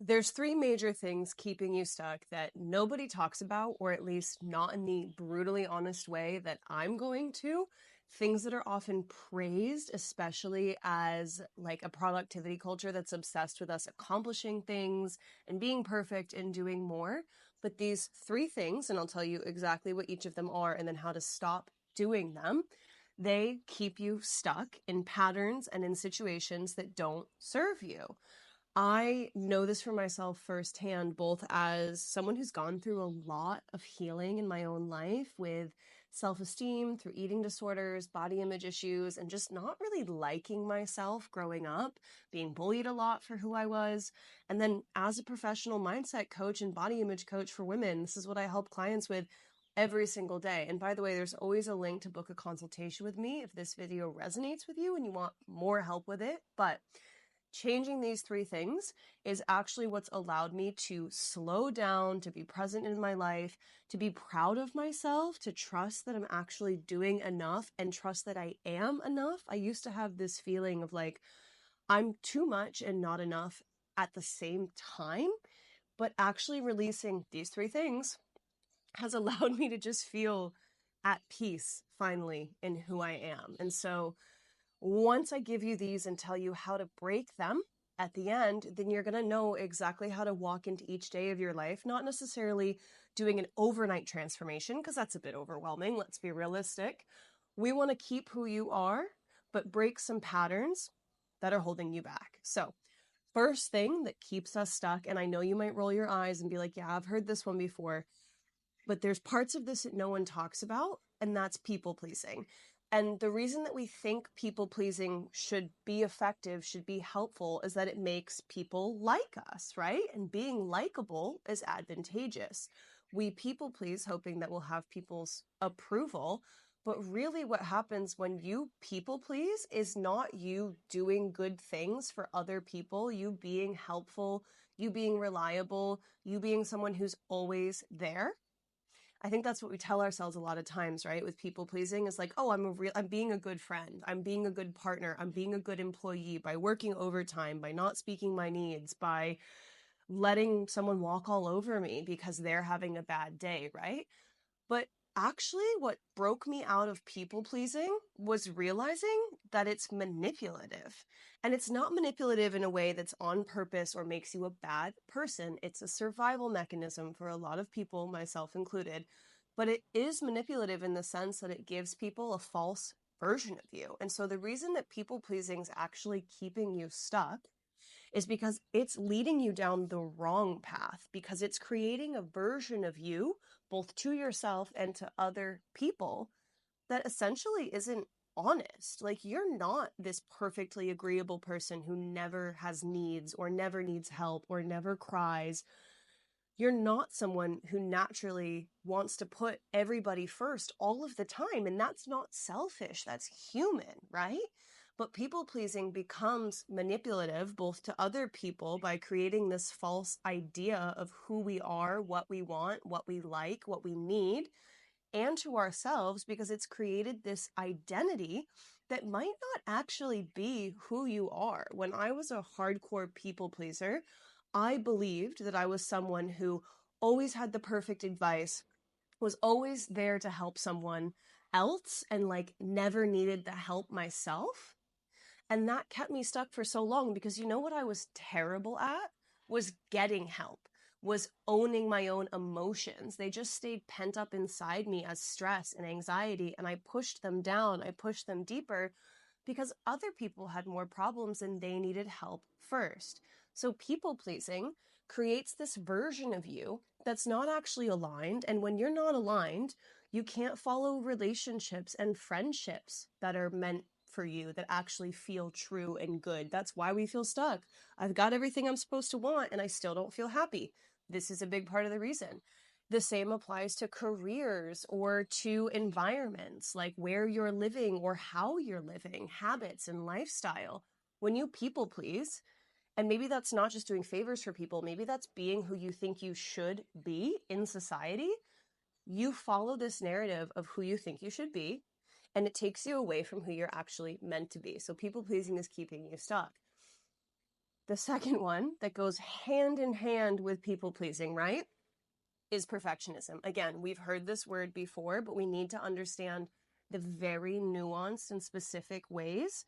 There's three major things keeping you stuck that nobody talks about, or at least not in the brutally honest way that I'm going to. Things that are often praised, especially as like a productivity culture that's obsessed with us accomplishing things and being perfect and doing more. But these three things, and I'll tell you exactly what each of them are and then how to stop doing them, they keep you stuck in patterns and in situations that don't serve you. I know this for myself firsthand, both as someone who's gone through a lot of healing in my own life with self esteem, through eating disorders, body image issues, and just not really liking myself growing up, being bullied a lot for who I was. And then as a professional mindset coach and body image coach for women, this is what I help clients with every single day. And by the way, there's always a link to book a consultation with me if this video resonates with you and you want more help with it. But changing these three things is actually what's allowed me to slow down, to be present in my life, to be proud of myself, to trust that I'm actually doing enough and trust that I am enough. I used to have this feeling of like, I'm too much and not enough at the same time, but actually releasing these three things has allowed me to just feel at peace finally in who I am. And so once I give you these and tell you how to break them at the end, then you're going to know exactly how to walk into each day of your life, not necessarily doing an overnight transformation, because that's a bit overwhelming. Let's be realistic. We want to keep who you are, but break some patterns that are holding you back. So, first thing that keeps us stuck, and I know you might roll your eyes and be like, yeah, I've heard this one before, but there's parts of this that no one talks about, and that's people pleasing. And the reason that we think people pleasing should be effective, should be helpful, is that it makes people like us, right? And being likable is advantageous. We people please, hoping that we'll have people's approval. But really, what happens when you people please is not you doing good things for other people, you being helpful, you being reliable, you being someone who's always there. I think that's what we tell ourselves a lot of times, right? With people pleasing is like, oh, I'm being a good friend. I'm being a good partner. I'm being a good employee by working overtime, by not speaking my needs, by letting someone walk all over me because they're having a bad day, right? But actually, what broke me out of people pleasing was realizing that it's manipulative. And it's not manipulative in a way that's on purpose or makes you a bad person. It's a survival mechanism for a lot of people, myself included. But it is manipulative in the sense that it gives people a false version of you. And so the reason that people pleasing is actually keeping you stuck is because it's leading you down the wrong path, because it's creating a version of you, both to yourself and to other people, that essentially isn't honest. Like, you're not this perfectly agreeable person who never has needs or never needs help or never cries. You're not someone who naturally wants to put everybody first all of the time. And that's not selfish, that's human, right? But people pleasing becomes manipulative both to other people by creating this false idea of who we are, what we want, what we like, what we need, and to ourselves because it's created this identity that might not actually be who you are. When I was a hardcore people pleaser, I believed that I was someone who always had the perfect advice, was always there to help someone else, and like never needed the help myself. And that kept me stuck for so long because you know what I was terrible at? Was getting help, was owning my own emotions. They just stayed pent up inside me as stress and anxiety, and I pushed them down, I pushed them deeper because other people had more problems and they needed help first. So people pleasing creates this version of you that's not actually aligned. And when you're not aligned, you can't follow relationships and friendships that are meant for you, that actually feel true and good. That's why we feel stuck. I've got everything I'm supposed to want and I still don't feel happy. This is a big part of the reason. The same applies to careers or to environments, like where you're living or how you're living, habits and lifestyle. When you people please, and maybe that's not just doing favors for people, maybe that's being who you think you should be in society. You follow this narrative of who you think you should be, and it takes you away from who you're actually meant to be. So people pleasing is keeping you stuck. The second one that goes hand in hand with people pleasing, right, is perfectionism. Again, we've heard this word before, but we need to understand the very nuanced and specific ways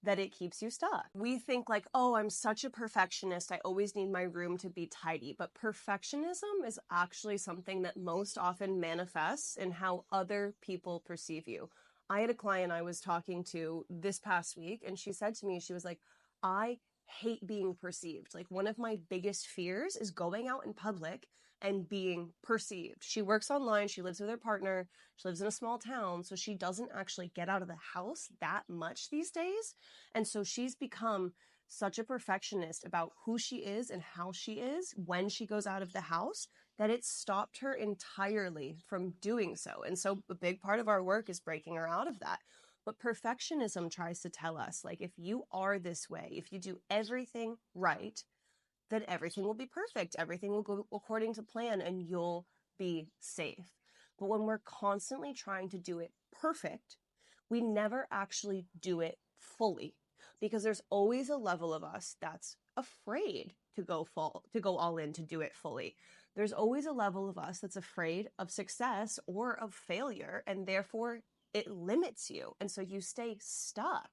that it keeps you stuck. We think like, oh, I'm such a perfectionist. I always need my room to be tidy. But perfectionism is actually something that most often manifests in how other people perceive you. I had a client I was talking to this past week, and she said to me, she was like, I hate being perceived. Like, one of my biggest fears is going out in public and being perceived. She works online, she lives with her partner, she lives in a small town, so she doesn't actually get out of the house that much these days. And so she's become such a perfectionist about who she is and how she is when she goes out of the house that it stopped her entirely from doing so. And so a big part of our work is breaking her out of that. But perfectionism tries to tell us, like, if you are this way, if you do everything right, then everything will be perfect. Everything will go according to plan and you'll be safe. But when we're constantly trying to do it perfect, we never actually do it fully, because there's always a level of us that's afraid to go all in to do it fully. There's always a level of us that's afraid of success or of failure, and therefore it limits you. And so you stay stuck.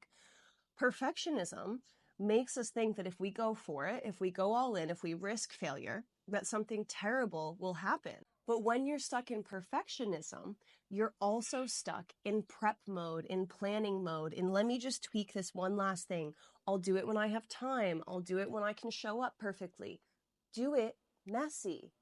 Perfectionism makes us think that if we go for it, if we go all in, if we risk failure, that something terrible will happen. But when you're stuck in perfectionism, you're also stuck in prep mode, in planning mode, in let me just tweak this one last thing. I'll do it when I have time. I'll do it when I can show up perfectly. Do it messy.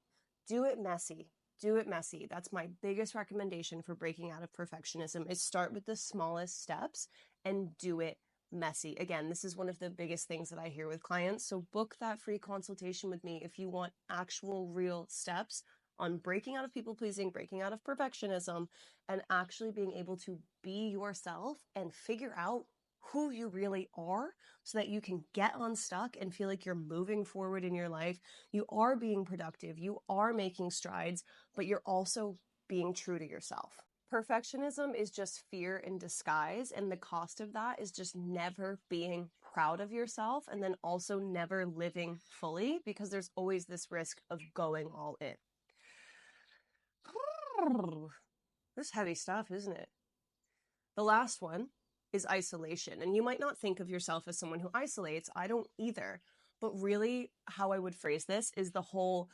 Do it messy. Do it messy. That's my biggest recommendation for breaking out of perfectionism, is start with the smallest steps and do it messy. Again, this is one of the biggest things that I hear with clients. So book that free consultation with me if you want actual real steps on breaking out of people pleasing, breaking out of perfectionism, and actually being able to be yourself and figure out who you really are so that you can get unstuck and feel like you're moving forward in your life. You are being productive, you are making strides, but you're also being true to yourself. Perfectionism is just fear in disguise, and the cost of that is just never being proud of yourself, and then also never living fully, because there's always this risk of going all in. This is heavy stuff, isn't it? The last one is isolation. And you might not think of yourself as someone who isolates. I don't either. But really, how I would phrase this is the whole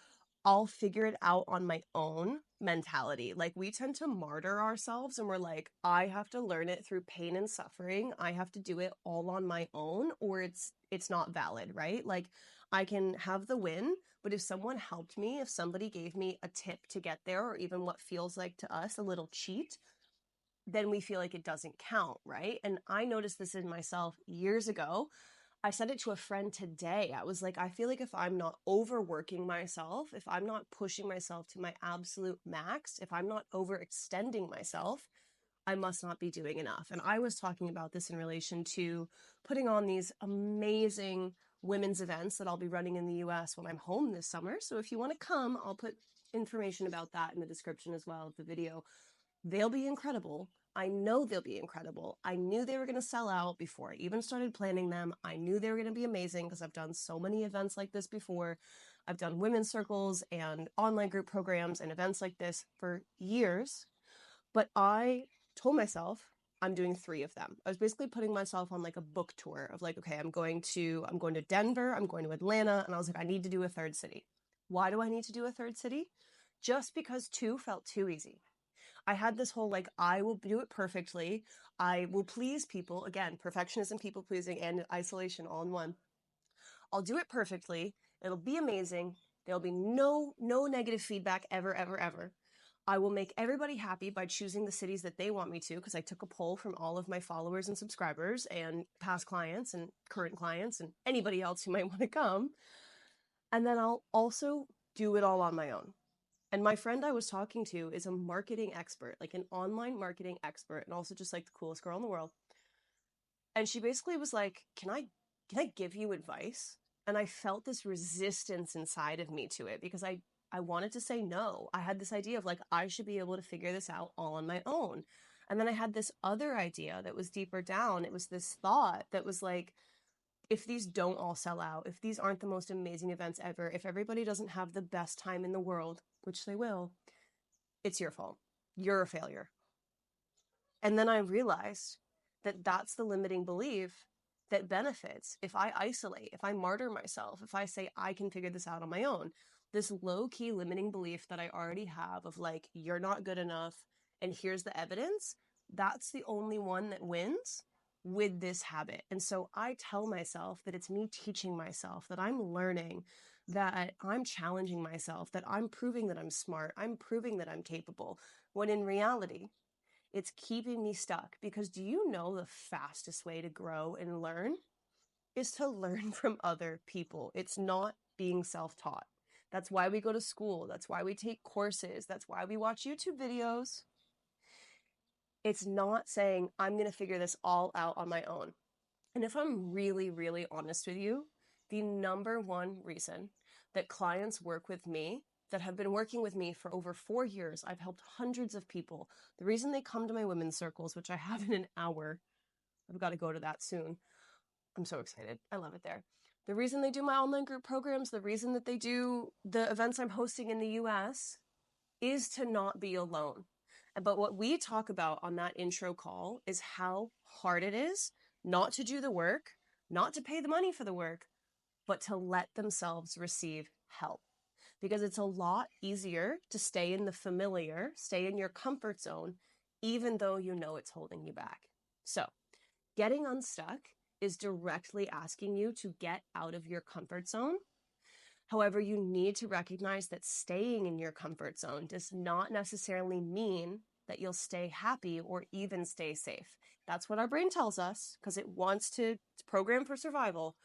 I'll figure it out on my own mentality. Like, we tend to martyr ourselves and we're like, I have to learn it through pain and suffering. I have to do it all on my own, or it's not valid, right? Like, I can have the win, but if someone helped me, if somebody gave me a tip to get there, or even what feels like to us a little cheat, then we feel like it doesn't count, right? And I noticed this in myself years ago. I said it to a friend today. I was like, I feel like if I'm not overworking myself, if I'm not pushing myself to my absolute max, if I'm not overextending myself, I must not be doing enough. And I was talking about this in relation to putting on these amazing women's events that I'll be running in the US when I'm home this summer. So if you want to come, I'll put information about that in the description as well of the video. They'll be incredible. I know they'll be incredible. I knew they were going to sell out before I even started planning them. I knew they were going to be amazing because I've done so many events like this before. I've done women's circles and online group programs and events like this for years. But I told myself I'm doing 3 of them. I was basically putting myself on like a book tour of like, okay, I'm going to Denver, I'm going to Atlanta, and I was like, I need to do a third city. Why do I need to do a third city? Just because 2 felt too easy. I had this whole like, I will do it perfectly. I will please people. Again, perfectionism, people pleasing, and isolation all in one. I'll do it perfectly. It'll be amazing. There'll be no negative feedback ever, ever, ever. I will make everybody happy by choosing the cities that they want me to, because I took a poll from all of my followers and subscribers and past clients and current clients and anybody else who might want to come. And then I'll also do it all on my own. And my friend I was talking to is a marketing expert, like an online marketing expert, and also just like the coolest girl in the world. And she basically was like, can I give you advice? And I felt this resistance inside of me to it, because I wanted to say no. I had this idea of like, I should be able to figure this out all on my own. And then I had this other idea that was deeper down. It was this thought that was like, if these don't all sell out, if these aren't the most amazing events ever, if everybody doesn't have the best time in the world, which they will, it's your fault. You're a failure. And then I realized that that's the limiting belief that benefits if I isolate, if I martyr myself, if I say I can figure this out on my own. This low key limiting belief that I already have of like, you're not good enough, and here's the evidence, that's the only one that wins with this habit. And so I tell myself that it's me teaching myself, that I'm learning, that I'm challenging myself, that I'm proving that I'm smart, I'm proving that I'm capable, when in reality, it's keeping me stuck. Because do you know the fastest way to grow and learn is to learn from other people? It's not being self-taught. That's why we go to school. That's why we take courses. That's why we watch YouTube videos. It's not saying, I'm going to figure this all out on my own. And if I'm really, really honest with you, the number one reason that clients work with me, that have been working with me for over 4 years, I've helped hundreds of people. The reason they come to my women's circles, which I have in an hour, I've got to go to that soon. I'm so excited. I love it there. The reason they do my online group programs, the reason that they do the events I'm hosting in the US is to not be alone. But what we talk about on that intro call is how hard it is not to do the work, not to pay the money for the work, but to let themselves receive help. Because it's a lot easier to stay in the familiar, stay in your comfort zone, even though you know it's holding you back. So, getting unstuck is directly asking you to get out of your comfort zone. However, you need to recognize that staying in your comfort zone does not necessarily mean that you'll stay happy or even stay safe. That's what our brain tells us because it wants to program for survival.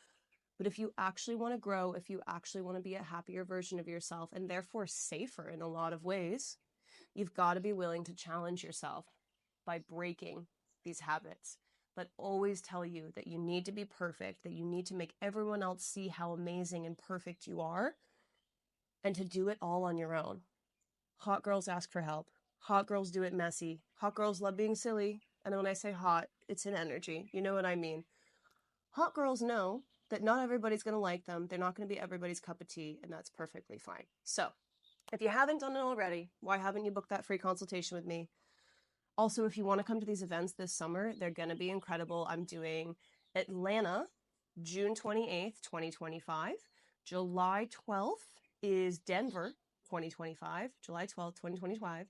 But if you actually want to grow, if you actually want to be a happier version of yourself and therefore safer in a lot of ways, you've got to be willing to challenge yourself by breaking these habits. But always tell you that you need to be perfect, that you need to make everyone else see how amazing and perfect you are, and to do it all on your own. Hot girls ask for help. Hot girls do it messy. Hot girls love being silly. And when I say hot, it's an energy. You know what I mean? Hot girls know that not everybody's going to like them. They're not going to be everybody's cup of tea, and that's perfectly fine. So, if you haven't done it already, why haven't you booked that free consultation with me? Also, if you want to come to these events this summer, they're going to be incredible. I'm doing Atlanta, June 28th, 2025. July 12th is Denver, 2025. July 12th, 2025.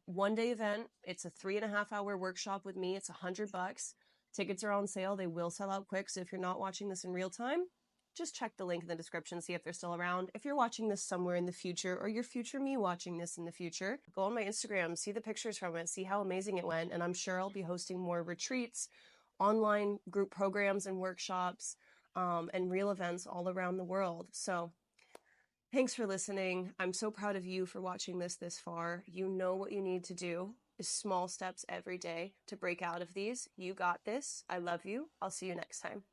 One day event. It's a 3.5 hour workshop with me. It's $100. Tickets are on sale. They will sell out quick. So if you're not watching this in real time, just check the link in the description, see if they're still around. If you're watching this somewhere in the future, or your future me watching this in the future, go on my Instagram, see the pictures from it, see how amazing it went. And I'm sure I'll be hosting more retreats, online group programs and workshops, and real events all around the world. So thanks for listening. I'm so proud of you for watching this far. You know what you need to do is small steps every day to break out of these. You got this. I love you. I'll see you next time.